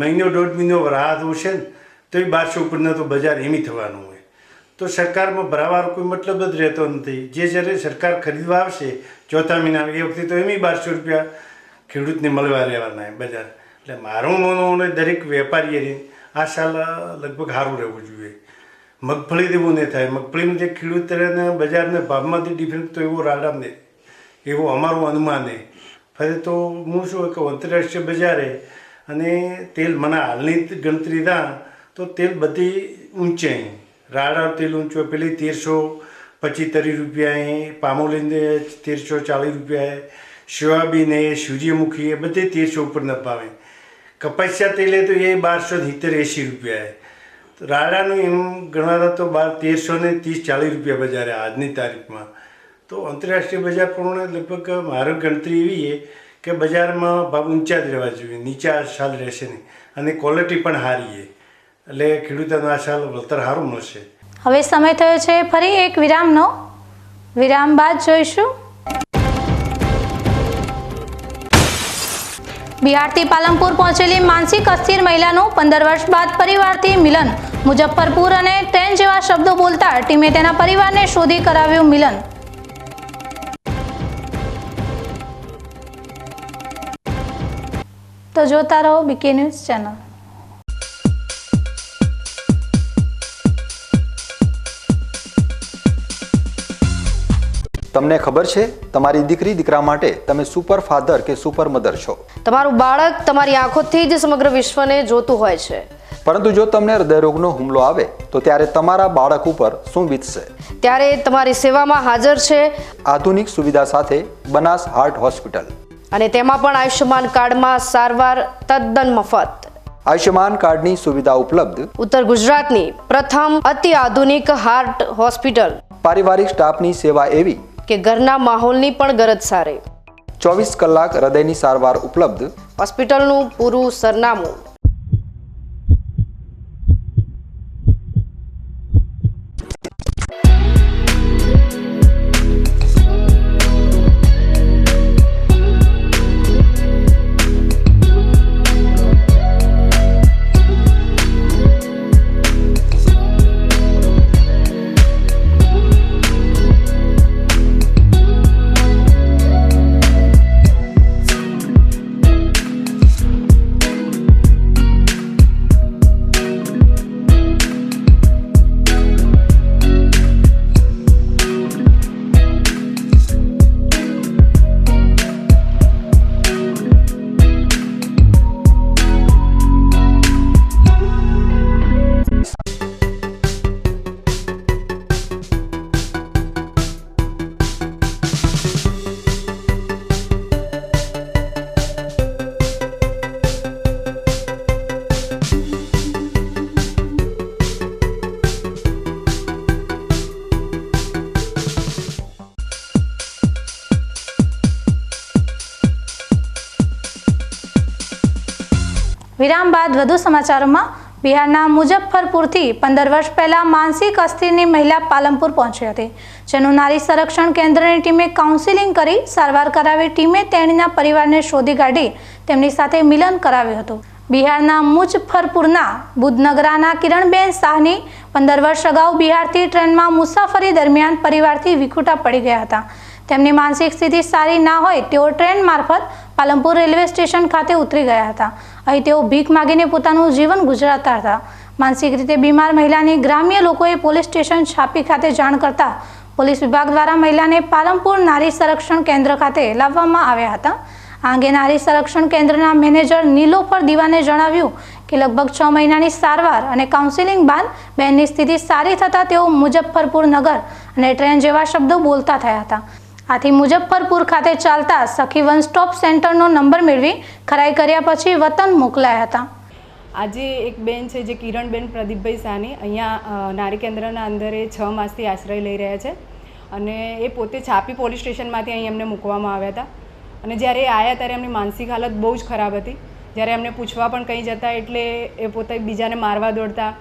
મહિનો 1.5 મહિનો રાહ જોશે ને તો એ 1200 ઉપરના તો બજાર એમી થવાનું હોય. તો સરકારમાં ભરાવાનો કોઈ મતલબ જ રહેતો નથી. જે જ્યારે સરકાર ખરીદવા આવશે ચોથા મહિના એ વખતે તો એમી 1200 રૂપિયા ખેડૂતને મળવા રહેવાના બજાર. એટલે મારું માનવું દરેક વેપારીએ આ સાલ લગભગ સારું રહેવું જોઈએ. મગફળી દેવું નહીં થાય. મગફળીમાં જે ખેડૂતોને બજારના ભાવમાંથી ડિફરન્સ તો એવો રાયડા એવું અમારું અનુમાન છે. ફરી તો હું શું કે આંતરરાષ્ટ્રીય બજારે અને તેલ મને હાલની ગણતરી થાય તો તેલ બધી ઊંચે રાયડા તેલ ઊંચો પેલી 1325 રૂપિયા, પામોલીને 1340 રૂપિયા, સોયાબીન એ સૂર્યમુખી એ બધે 1300 ઉપરના ભાવે. કપાસિયા તેલ તો એ 1270-80 રૂપિયા. રાયડાનું એમ ગણવાતા તો 1330-40 રૂપિયા બજારે આજની તારીખમાં. તો આંતરરાષ્ટ્રીય બજાર પ્રમાણે લગભગ મારી ગણતરી એવી છે કે બજારમાં ભાવ ઊંચા જ રહેવા જોઈએ, નીચા આ સાલ રહેશે નહીં. અને ક્વોલિટી પણ સારી છે એટલે ખેડૂતોને આ સાલ વળતર સારું મળશે. હવે સમય થયો છે ફરી એક વિરામનો. વિરામ બાદ જોઈશું બિહારથી પાલનપુર પહોંચેલી માનસિક અસ્થિર મહિલાનું 15 વર્ષ બાદ પરિવારથી મિલન. મુઝફ્ફરપુર અને ટ્રેન જેવા શબ્દો બોલતા ટીમે તેના પરિવારને શોધી કરાવ્યું મિલન. તો જોતા રહો બીકે ન્યૂઝ ચેનલ. તમને ખબર છે તમારી દીકરી દીકરા માટે તમે સુપર ફાધર કે સુપર મધર છો. તમારું બાળક તમારી આંખોથી જ સમગ્ર વિશ્વને જોતું હોય છે. પરંતુ જો તમને હૃદયરોગનો હુમલો આવે તો ત્યારે તમારા બાળક ઉપર શું વીતશે? ત્યારે તમારી સેવામાં હાજર છે આધુનિક સુવિધા સાથે બનાસ હાર્ટ હોસ્પિટલ. અને તેમાં પણ આયુષ્યમાન કાર્ડમાં સારવાર તદ્દન મફત. આયુષ્યમાન કાર્ડની સુવિધા ઉપલબ્ધ ઉત્તર ગુજરાતની પ્રથમ અતિ આધુનિક હાર્ટ હોસ્પિટલ. પારિવારિક સ્ટાફની સેવા એવી કે ઘરના માહોલની પણ ગરજ સારી. 24 કલાક હૃદયની સારવાર ઉપલબ્ધ. હોસ્પિટલનું પૂરું સરનામું વિરામ બાદ વધુ સમાચારોમાં બિહારના મુઝફ્ફરપુરથી 15 વર્ષ પહેલા માનસિક અસ્થિરની મહિલા પાલનપુર પહોંચી હતી, જેનું નારી સંરક્ષણ કેન્દ્રની ટીમે કાઉન્સિલિંગ કરી સારવાર કરાવી. ટીમે તેણીના પરિવારને શોધી કાઢી તેમની સાથે મિલન કરાવ્યું હતું. બિહારના મુઝફ્ફરપુરના બુધનગરાના કિરણબેન શાહની 15 વર્ષ અગાઉ બિહારથી ટ્રેનમાં મુસાફરી દરમિયાન પરિવારથી વિખૂટા પડી ગયા હતા. તેમની માનસિક સ્થિતિ સારી ના હોય તેઓ ટ્રેન મારફત પાલનપુર રેલવે સ્ટેશન ખાતે ઉતરી ગયા હતા. અહીં તેઓ ભીખ માગીને પોતાનું જીવન ગુજારતા હતા. માનસિક રીતે બીમાર મહિલાની ગ્રામ્ય લોકોએ પોલીસ સ્ટેશન છાપી ખાતે જાણ કરતા પોલીસ વિભાગ દ્વારા મહિલાને પાલનપુર નારી સંરક્ષણ કેન્દ્ર ખાતે લાવવામાં આવ્યા હતા. આ અંગે નારી સંરક્ષણ કેન્દ્રના મેનેજર નીલોફર દીવાને જણાવ્યું કે લગભગ 6 મહિનાની સારવાર અને કાઉન્સિલિંગ બાદ બહેનની સ્થિતિ સારી થતાં તેઓ મુઝફ્ફરપુર નગર અને ટ્રેન જેવા શબ્દો બોલતા થયા હતા. આથી મુઝફ્ફરપુર ખાતે ચાલતા સખી વન સ્ટોપ સેન્ટરનો નંબર મેળવી ખરાઈ કર્યા પછી વતન મોકલાયા હતા. આજે એક બેન છે જે કિરણબેન પ્રદીપભાઈ સાની અહીંયા નારી કેન્દ્રના અંદર 6 માસથી આશ્રય લઈ રહ્યા છે અને એ પોતે છાપી પોલીસ સ્ટેશનમાંથી અહીં એમને મૂકવામાં આવ્યા હતા. અને જ્યારે એ આવ્યા ત્યારે એમની માનસિક હાલત બહુ જ ખરાબ હતી. જ્યારે એમને પૂછવા પણ કંઈ જતા એટલે એ પોતે બીજાને મારવા દોડતા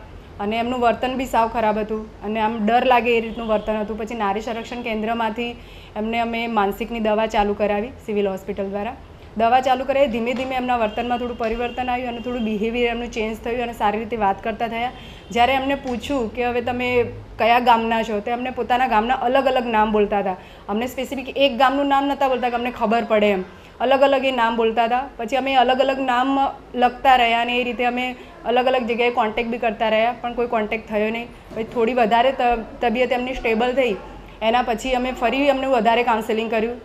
અને એમનું વર્તન બી સાવ ખરાબ હતું અને આમ ડર લાગે એ રીતનું વર્તન હતું. પછી નારી સંરક્ષણ કેન્દ્રમાંથી એમને અમે માનસિકની દવા ચાલુ કરાવી સિવિલ હોસ્પિટલ દ્વારા. દવા ચાલુ કરાવી ધીમે ધીમે એમના વર્તનમાં થોડું પરિવર્તન આવ્યું અને થોડું બિહેવિયર એમનું ચેન્જ થયું અને સારી રીતે વાત કરતા થયા. જ્યારે એમને પૂછ્યું કે હવે તમે કયા ગામના છો તો એમને પોતાના ગામના અલગ અલગ નામ બોલતા હતા. અમને સ્પેસિફિક એક ગામનું નામ નહોતા બોલતા કે અમને ખબર પડે એમ, અલગ અલગ એ નામ બોલતા હતા. પછી અમે અલગ અલગ નામ લખતા રહ્યા અને એ રીતે અમે અલગ અલગ જગ્યાએ કોન્ટેક્ટ બી કરતા રહ્યા પણ કોઈ કોન્ટેક્ટ થયો નહીં. પછી થોડી વધારે તબિયત એમની સ્ટેબલ થઈ એના પછી અમે ફરી એમને વધારે કાઉન્સેલિંગ કર્યું.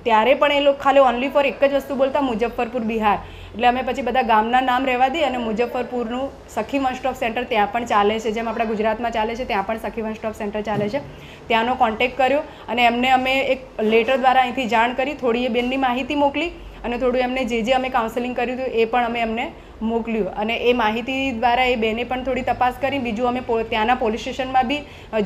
ત્યારે પણ એ લોકો ખાલી ઓનલી ફોર એક જ વસ્તુ બોલતા, મુઝફ્ફરપુર બિહાર. એટલે અમે પછી બધા ગામના નામ રહેવા દઈએ અને મુઝફ્ફરપુરનું સખી વન સ્ટોપ સેન્ટર ત્યાં પણ ચાલે છે, જેમ આપણા ગુજરાતમાં ચાલે છે ત્યાં પણ સખી વન સ્ટોપ સેન્ટર ચાલે છે. ત્યાંનો કોન્ટેક્ટ કર્યો અને એમને અમે એક લેટર દ્વારા અહીંથી જાણ કરી, થોડી એ બેનની માહિતી મોકલી અને થોડું એમને જે અમે કાઉન્સેલિંગ કર્યું હતું એ પણ અમે એમને મોકલ્યું અને એ માહિતી દ્વારા એ બેને પણ થોડી તપાસ કરી. બીજું અમે ત્યાંના પોલીસ સ્ટેશનમાં બી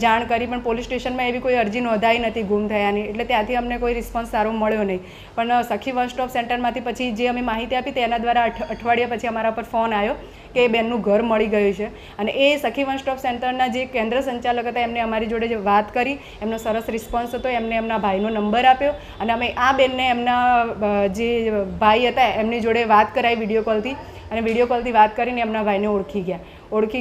જાણ કરી પણ પોલીસ સ્ટેશનમાં એવી કોઈ અરજી નોંધાઈ નથી ગુમ થયાની, એટલે ત્યાંથી અમને કોઈ રિસ્પોન્સ સારો મળ્યો નહીં. પણ સખી વન સ્ટોપ સેન્ટરમાંથી પછી જે અમે માહિતી આપી તેના દ્વારા અઠવાડિયા પછી અમારા પર ફોન આવ્યો કે એ બેનનું ઘર મળી ગયું છે. અને એ સખી વન સ્ટોપ સેન્ટરના જે કેન્દ્ર સંચાલક હતા એમને અમારી જોડે જે વાત કરી, એમનો સરસ રિસ્પોન્સ હતો. એમને એમના ભાઈનો નંબર આપ્યો અને અમે આ બેનને એમના જે ભાઈ હતા એમની જોડે વાત કરાવી વિડીયો કોલથી અને વિડીયો કોલથી વાત કરીને એમના ભાઈને ઓળખી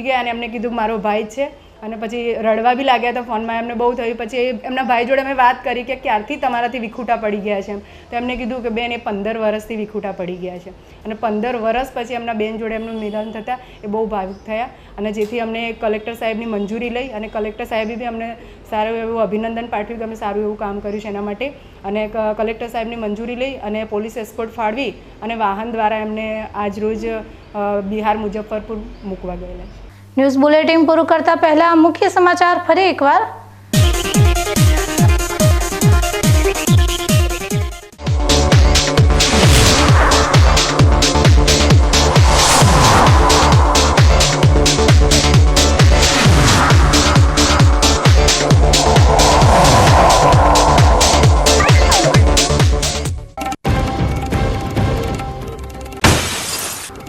ગયા અને એમને કીધું મારો ભાઈ જ છે. અને પછી રડવા બી લાગ્યા હતા ફોનમાં, એમને બહુ થયું. પછી એમના ભાઈ જોડે અમે વાત કરી કે ક્યારથી તમારાથી વિખૂટા પડી ગયા છે એમ, તો એમને કીધું કે બેન એ 15 વર્ષથી વિખૂટા પડી ગયા છે અને 15 વર્ષ પછી એમના બેન જોડે એમનું મિલન થતાં એ બહુ ભાવુક થયા અને જેથી અમને કલેક્ટર સાહેબની મંજૂરી લઈ અને કલેક્ટર સાહેબે બી અમને સારું એવું અભિનંદન પાઠવ્યું કે અમે સારું એવું કામ કર્યું છે એના માટે. અને કલેક્ટર સાહેબની મંજૂરી લઈ અને પોલીસ એસ્કોર્ટ ફાળવી અને વાહન દ્વારા એમને આજ રોજ બિહાર મુઝફ્ફરપુર મૂકવા ગયેલા છે. ન્યૂઝ બુલેટિન પૂરું કરતા પહેલા મુખ્ય સમાચાર ફરી એકવાર.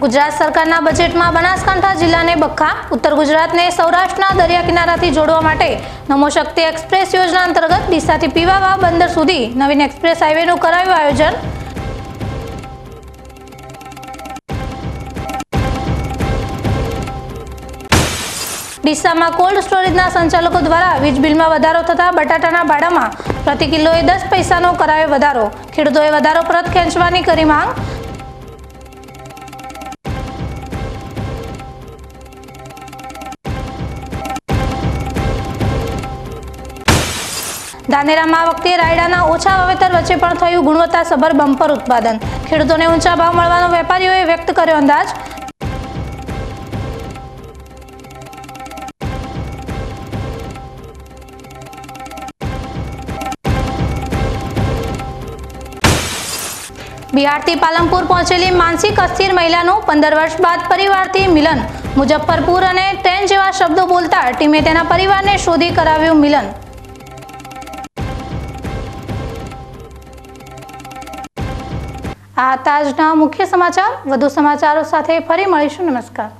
ગુજરાત સરકારના બજેટમાં બનાસકાંઠા જિલ્લાને બખ્ખા. ઉત્તર ગુજરાતને સૌરાષ્ટ્રના દરિયા કિનારાથી જોડવા માટે નમો શક્તિ એક્સપ્રેસ યોજના અંતર્ગત ડીસાથી પીવાવા બંદર સુધી નવીન એક્સપ્રેસ હાઈવેનું કરાયું આયોજન. ડીસામાં કોલ્ડ સ્ટોરેજના સંચાલકો દ્વારા વીજ બિલમાં વધારો થતા બટાટાના ભાડામાં પ્રતિ કિલોએ 10 પૈસાનો કરાયો વધારો. ખેડૂતોએ વધારો પરત ખેંચવાની કરી માંગ. ધાનેરામાં આ વખતે રાયડાના ઓછા વાવેતર વચ્ચે પણ થયું ગુણવત્તાસભર બમ્પર ઉત્પાદન. ખેડૂતોને ઊંચા ભાવ મળવાનો વેપારીઓએ વ્યક્ત કર્યો અંદાજ. બિહારથી પાલનપુર પહોંચેલી માનસિક અસ્થિર મહિલાનું 15 વર્ષ બાદ પરિવારથી મિલન. મુઝફ્ફરપુર અને ટ્રેન જેવા શબ્દો બોલતા ટીમે તેના પરિવારને શોધી કરાવ્યું મિલન. આ હતા આજના મુખ્ય સમાચાર. વધુ સમાચારો સાથે ફરી મળીશું. નમસ્કાર.